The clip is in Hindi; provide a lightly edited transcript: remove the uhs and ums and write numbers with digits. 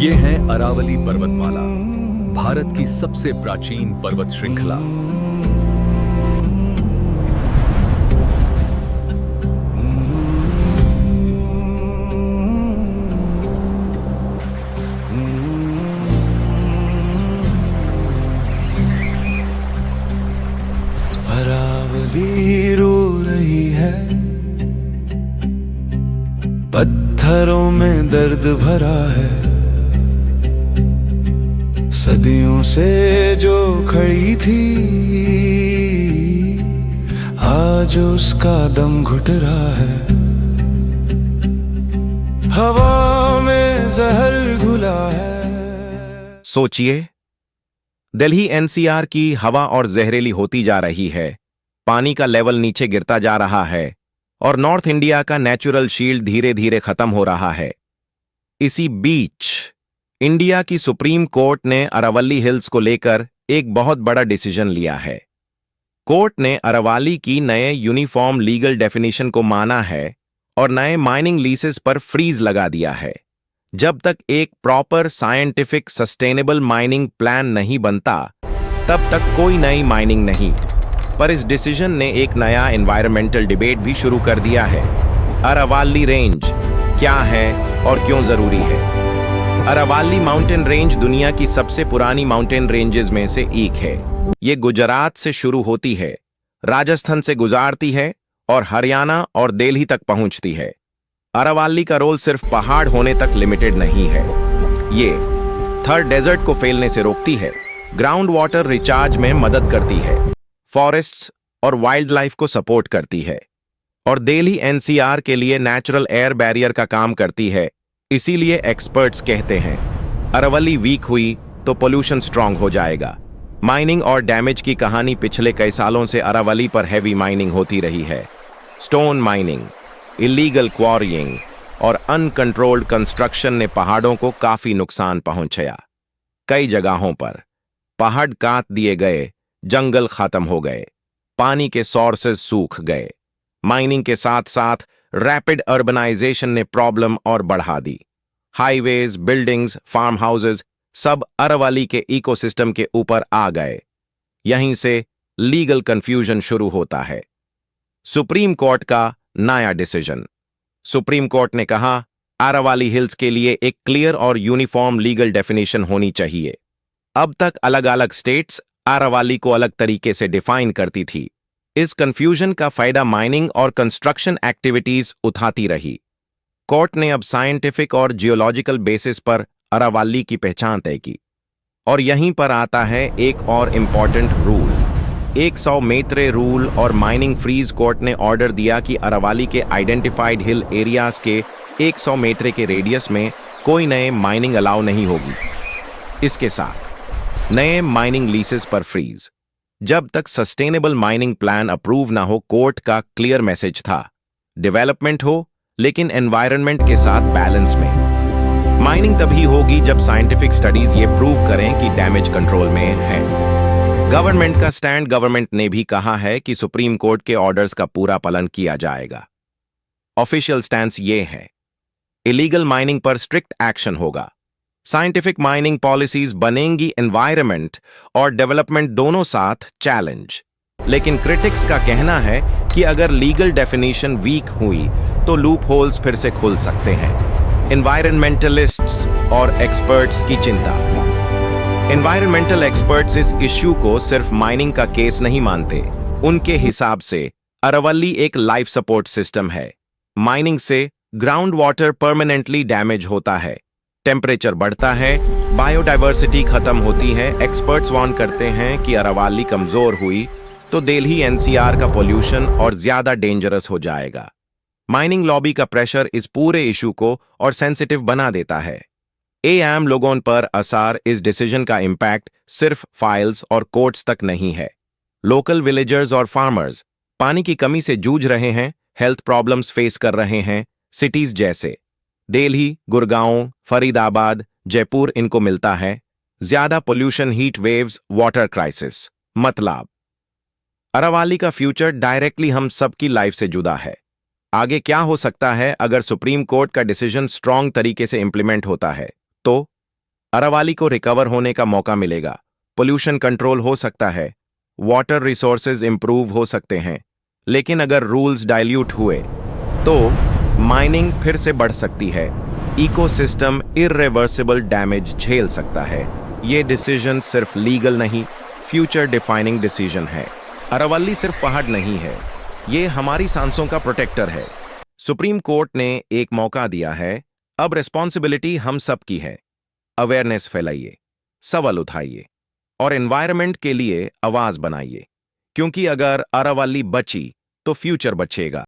ये है अरावली पर्वतमाला, भारत की सबसे प्राचीन पर्वत श्रृंखला। अरावली रो रही है, पत्थरों में दर्द भरा है। सदियों से जो खड़ी थी, आज उसका दम घुट रहा है। हवा में जहर घुला है। सोचिए, दिल्ली एनसीआर की हवा और जहरीली होती जा रही है, पानी का लेवल नीचे गिरता जा रहा है और नॉर्थ इंडिया का नेचुरल शील्ड धीरे धीरे खत्म हो रहा है। इसी बीच इंडिया की सुप्रीम कोर्ट ने अरावली हिल्स को लेकर एक बहुत बड़ा डिसीजन लिया है। कोर्ट ने अरावली की नए यूनिफॉर्म लीगल डेफिनेशन को माना है और नए माइनिंग लीसेस पर फ्रीज लगा दिया है। जब तक एक proper scientific sustainable mining plan नहीं बनता, तब तक कोई नई माइनिंग नहीं। पर इस डिसीजन ने एक नया एनवायरमेंटल डिबेट भी शुरू कर दिया है। अरावली रेंज क्या है और क्यों जरूरी है? अरावली माउंटेन रेंज दुनिया की सबसे पुरानी माउंटेन रेंजेस में से एक है। ये गुजरात से शुरू होती है, राजस्थान से गुजरती है और हरियाणा और दिल्ली तक पहुंचती है। अरावली का रोल सिर्फ पहाड़ होने तक लिमिटेड नहीं है। ये थर डेजर्ट को फैलने से रोकती है, ग्राउंड वाटर रिचार्ज में मदद करती है, फॉरेस्ट्स और वाइल्ड लाइफ को सपोर्ट करती है और दिल्ली एनसीआर के लिए नेचुरल एयर बैरियर का काम करती है। इसीलिए एक्सपर्ट्स कहते हैं अरावली वीक हुई तो पोल्यूशन स्ट्रांग हो जाएगा। माइनिंग और डैमेज की कहानी पिछले कई सालों से अरावली पर हैवी माइनिंग होती रही है। स्टोन माइनिंग, इलीगल क्वारिंग और अनकंट्रोल्ड कंस्ट्रक्शन ने पहाड़ों को काफी नुकसान पहुंचाया। कई जगहों पर पहाड़ काट दिए गए, जंगल खत्म हो गए, पानी के सोर्सेज सूख गए। माइनिंग के साथ साथ रैपिड अर्बनाइजेशन ने प्रॉब्लम और बढ़ा दी। हाईवेज, बिल्डिंग्स, फार्म हाउसेज सब अरावली के इकोसिस्टम के ऊपर आ गए। यहीं से लीगल कंफ्यूजन शुरू होता है। सुप्रीम कोर्ट का नया डिसीजन। सुप्रीम कोर्ट ने कहा अरावली हिल्स के लिए एक क्लियर और यूनिफॉर्म लीगल डेफिनेशन होनी चाहिए। अब तक अलग अलग स्टेट्स अरावली को अलग तरीके से डिफाइन करती थी। इस कंफ्यूजन का फायदा माइनिंग और कंस्ट्रक्शन एक्टिविटीज उठाती रही। कोर्ट ने अब साइंटिफिक और जियोलॉजिकल बेसिस पर अरावली की पहचान तय की। और यहीं पर आता है एक और इंपॉर्टेंट रूल, 100 मीटर रूल और माइनिंग फ्रीज। कोर्ट ने ऑर्डर दिया कि अरावली के आइडेंटिफाइड हिल एरियाज के 100 मीटर के रेडियस में कोई नए माइनिंग अलाउ नहीं होगी। इसके साथ नए माइनिंग लीसेस पर फ्रीज। जब तक सस्टेनेबल माइनिंग प्लान अप्रूव ना हो, कोर्ट का क्लियर मैसेज था डेवलपमेंट हो लेकिन एनवायरनमेंट के साथ बैलेंस में। माइनिंग तभी होगी जब साइंटिफिक स्टडीज ये प्रूव करें कि डैमेज कंट्रोल में है। गवर्नमेंट का स्टैंड। गवर्नमेंट ने भी कहा है कि सुप्रीम कोर्ट के ऑर्डर्स का पूरा पालन किया जाएगा। ऑफिशियल स्टैंड ये है, इलीगल माइनिंग पर स्ट्रिक्ट एक्शन होगा। साइंटिफिक माइनिंग पॉलिसीज बनेंगी, एनवायरनमेंट और डेवलपमेंट दोनों साथ चैलेंज। लेकिन क्रिटिक्स का कहना है कि अगर लीगल डेफिनेशन वीक हुई तो लूप होल्स फिर से खुल सकते हैं। एनवायरनमेंटलिस्ट्स और एक्सपर्ट्स की चिंता। एनवायरनमेंटल एक्सपर्ट्स इस इश्यू को सिर्फ माइनिंग का केस नहीं मानते। उनके हिसाब से अरावली एक लाइफ सपोर्ट सिस्टम है। माइनिंग से ग्राउंड वाटर परमानेंटली डैमेज होता है, टेम्परेचर बढ़ता है, बायोडाइवर्सिटी खत्म होती है। एक्सपर्ट्स वार्न करते हैं कि अरावली कमजोर हुई तो दिल्ली एनसीआर का पोल्यूशन और ज्यादा डेंजरस हो जाएगा। माइनिंग लॉबी का प्रेशर इस पूरे इशू को और सेंसिटिव बना देता है। आम लोगों पर असर। इस डिसीजन का इंपैक्ट सिर्फ फाइल्स और कोर्ट्स तक नहीं है। लोकल विलेजर्स और फार्मर्स पानी की कमी से जूझ रहे हैं, हेल्थ प्रॉब्लम्स फेस कर रहे हैं। सिटीज जैसे दिल्ली, गुड़गांव, फरीदाबाद, जयपुर इनको मिलता है ज्यादा pollution, heat waves, water crisis. मतलब अरावली का फ्यूचर डायरेक्टली हम सबकी लाइफ से जुड़ा है। आगे क्या हो सकता है अगर सुप्रीम कोर्ट का डिसीजन स्ट्रांग तरीके से इंप्लीमेंट होता है? तो अरावली को रिकवर होने का मौका मिलेगा, पोल्यूशन कंट्रोल हो सकता है, वाटर रिसोर्सेज इंप्रूव हो सकते हैं। लेकिन अगर रूल्स डाइल्यूट हुए तो माइनिंग फिर से बढ़ सकती है, इकोसिस्टम इररिवर्सिबल डैमेज झेल सकता है। ये डिसीजन सिर्फ लीगल नहीं, फ्यूचर डिफाइनिंग डिसीजन है। अरावली सिर्फ पहाड़ नहीं है, ये हमारी सांसों का प्रोटेक्टर है। सुप्रीम कोर्ट ने एक मौका दिया है, अब रिस्पॉन्सिबिलिटी हम सब की है। अवेयरनेस फैलाइए, सवाल उठाइए और एनवायरनमेंट के लिए आवाज बनाइए, क्योंकि अगर अरावली बची तो फ्यूचर बचेगा।